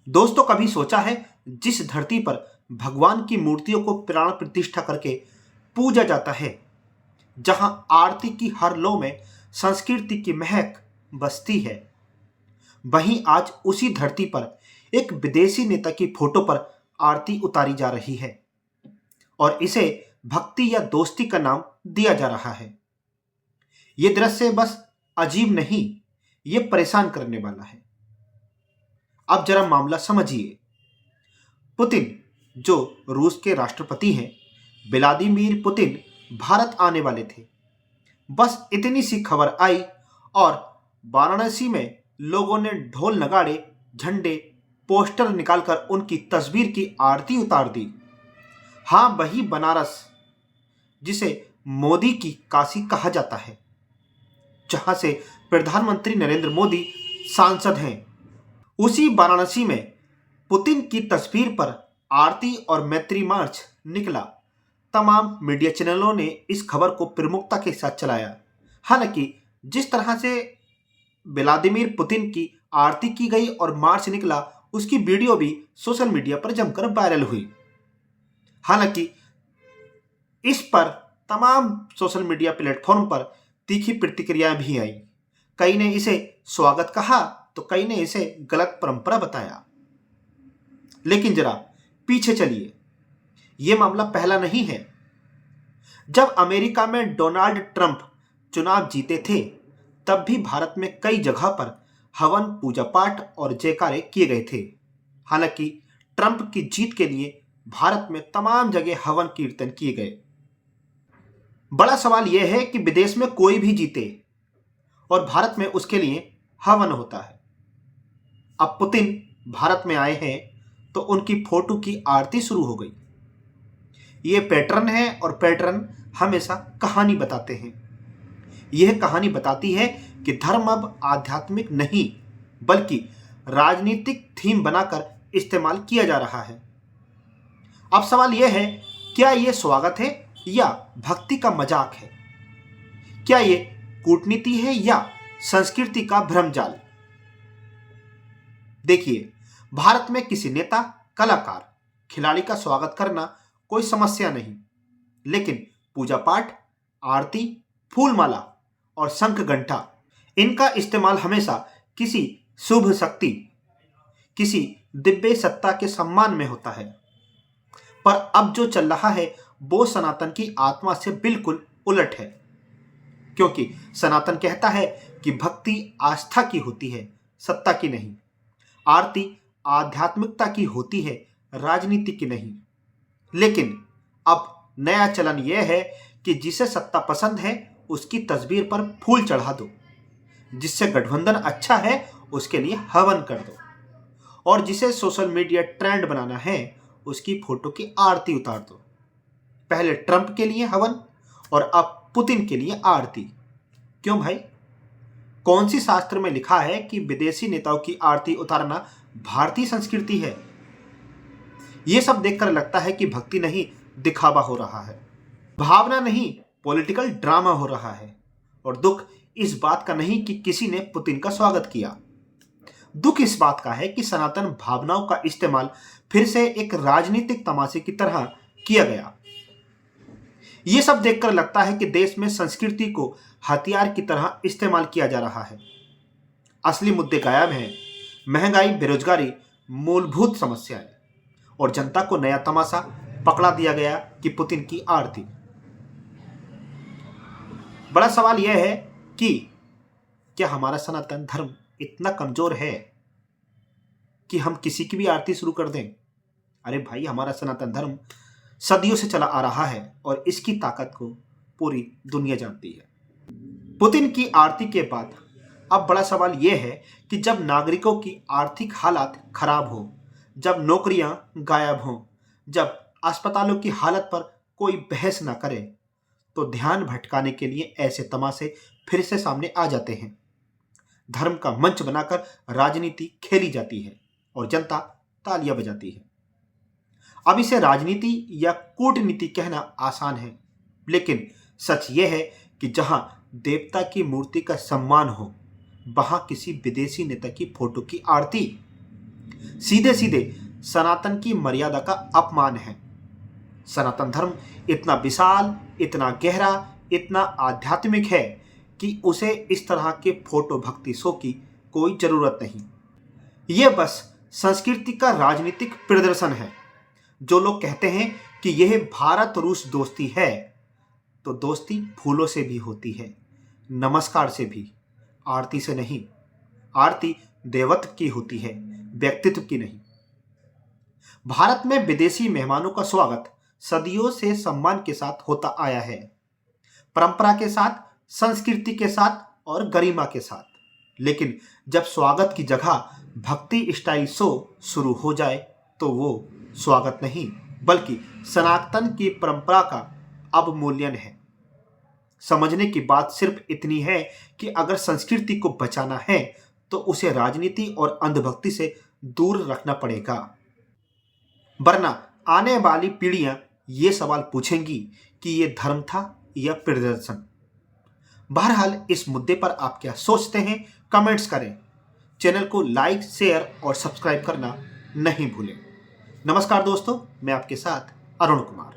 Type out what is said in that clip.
दोस्तों, कभी सोचा है जिस धरती पर भगवान की मूर्तियों को प्राण प्रतिष्ठा करके पूजा जाता है, जहां आरती की हर लौ में संस्कृति की महक बसती है, वहीं आज उसी धरती पर एक विदेशी नेता की फोटो पर आरती उतारी जा रही है और इसे भक्ति या दोस्ती का नाम दिया जा रहा है। ये दृश्य बस अजीब नहीं, ये परेशान करने वाला है। अब जरा मामला समझिए। पुतिन, जो रूस के राष्ट्रपति हैं, व्लादिमीर पुतिन भारत आने वाले थे। बस इतनी सी खबर आई और वाराणसी में लोगों ने ढोल नगाड़े, झंडे, पोस्टर निकालकर उनकी तस्वीर की आरती उतार दी। हाँ, वही बनारस जिसे मोदी की काशी कहा जाता है, जहां से प्रधानमंत्री नरेंद्र मोदी सांसद हैं। उसी वाराणसी में पुतिन की तस्वीर पर आरती और मैत्री मार्च निकला। तमाम मीडिया चैनलों ने इस खबर को प्रमुखता के साथ चलाया। हालांकि जिस तरह से व्लादिमीर पुतिन की आरती की गई और मार्च निकला, उसकी वीडियो भी सोशल मीडिया पर जमकर वायरल हुई। हालांकि इस पर तमाम सोशल मीडिया प्लेटफॉर्म पर तीखी प्रतिक्रियाएं भी आई। कई ने इसे स्वागत कहा तो कई ने इसे गलत परंपरा बताया। लेकिन जरा पीछे चलिए, यह मामला पहला नहीं है। जब अमेरिका में डोनाल्ड ट्रंप चुनाव जीते थे, तब भी भारत में कई जगह पर हवन, पूजा पाठ और जयकारे किए गए थे। हालांकि ट्रंप की जीत के लिए भारत में तमाम जगह हवन कीर्तन किए गए। बड़ा सवाल यह है कि विदेश में कोई भी जीते और भारत में उसके लिए हवन होता है। अब पुतिन भारत में आए हैं तो उनकी फोटो की आरती शुरू हो गई। ये पैटर्न है और पैटर्न हमेशा कहानी बताते हैं। यह कहानी बताती है कि धर्म अब आध्यात्मिक नहीं बल्कि राजनीतिक थीम बनाकर इस्तेमाल किया जा रहा है। अब सवाल यह है, क्या यह स्वागत है या भक्ति का मजाक है? क्या यह कूटनीति है या संस्कृति का भ्रमजाल? देखिए, भारत में किसी नेता, कलाकार, खिलाड़ी का स्वागत करना कोई समस्या नहीं, लेकिन पूजा पाठ, आरती, फूलमाला और शंख घंटा, इनका इस्तेमाल हमेशा किसी शुभ शक्ति, किसी दिव्य सत्ता के सम्मान में होता है। पर अब जो चल रहा है वो सनातन की आत्मा से बिल्कुल उलट है, क्योंकि सनातन कहता है कि भक्ति आस्था की होती है, सत्ता की नहीं। आरती आध्यात्मिकता की होती है, राजनीति की नहीं। लेकिन अब नया चलन यह है कि जिसे सत्ता पसंद है उसकी तस्वीर पर फूल चढ़ा दो, जिससे गठबंधन अच्छा है उसके लिए हवन कर दो, और जिसे सोशल मीडिया ट्रेंड बनाना है उसकी फोटो की आरती उतार दो। पहले ट्रंप के लिए हवन और अब पुतिन के लिए आरती। क्यों भाई? कौन सी शास्त्र में लिखा है कि विदेशी नेताओं की आरती उतारना भारतीय संस्कृति है? यह सब देखकर लगता है कि भक्ति नहीं, दिखावा हो रहा है, भावना नहीं, पॉलिटिकल ड्रामा हो रहा है। और दुख इस बात का नहीं कि किसी ने पुतिन का स्वागत किया, दुख इस बात का है कि सनातन भावनाओं का इस्तेमाल फिर से एक राजनीतिक तमाशे की तरह किया गया। यह सब देखकर लगता है कि देश में संस्कृति को हथियार की तरह इस्तेमाल किया जा रहा है। असली मुद्दे गायब हैं। महंगाई, बेरोजगारी, मूलभूत समस्याएं, और जनता को नया तमाशा पकड़ा दिया गया कि पुतिन की आरती। बड़ा सवाल यह है कि क्या हमारा सनातन धर्म इतना कमजोर है कि हम किसी की भी आरती शुरू कर दें? अरे भाई, हमारा सनातन धर्म सदियों से चला आ रहा है और इसकी ताकत को पूरी दुनिया जानती है। पुतिन की आरती के बाद अब बड़ा सवाल यह है कि जब नागरिकों की आर्थिक हालात खराब हो, जब नौकरियां गायब हों, जब अस्पतालों की हालत पर कोई बहस ना करे, तो ध्यान भटकाने के लिए ऐसे तमाशे फिर से सामने आ जाते हैं। धर्म का मंच बनाकर राजनीति खेली जाती है और जनता तालियां बजाती है। अब इसे राजनीति या कूटनीति कहना आसान है, लेकिन सच यह है कि जहां देवता की मूर्ति का सम्मान हो, वहां किसी विदेशी नेता की फोटो की आरती, सीधे सीधे सनातन की मर्यादा का अपमान है। सनातन धर्म इतना विशाल, इतना गहरा, इतना आध्यात्मिक है कि उसे इस तरह के फोटो भक्ति शो की कोई जरूरत नहीं। यह बस संस्कृति का राजनीतिक प्रदर्शन है। जो लोग कहते हैं कि यह भारत रूस दोस्ती है, तो दोस्ती फूलों से भी होती है, नमस्कार से भी, आरती से नहीं। आरती देवत्व की होती है, व्यक्तित्व की नहीं। भारत में विदेशी मेहमानों का स्वागत सदियों से सम्मान के साथ होता आया है, परंपरा के साथ, संस्कृति के साथ और गरिमा के साथ। लेकिन जब स्वागत की जगह भक्ति स्टाइल शो शुरू हो जाए तो वो स्वागत नहीं बल्कि सनातन की परंपरा का अवमूल्यन है। समझने की बात सिर्फ इतनी है कि अगर संस्कृति को बचाना है तो उसे राजनीति और अंधभक्ति से दूर रखना पड़ेगा, वरना आने वाली पीढ़ियां ये सवाल पूछेंगी कि ये धर्म था या प्रदर्शन। बहरहाल इस मुद्दे पर आप क्या सोचते हैं, कमेंट्स करें। चैनल को लाइक, शेयर और सब्सक्राइब करना नहीं भूलें। नमस्कार दोस्तों, मैं आपके साथ अरुण कुमार।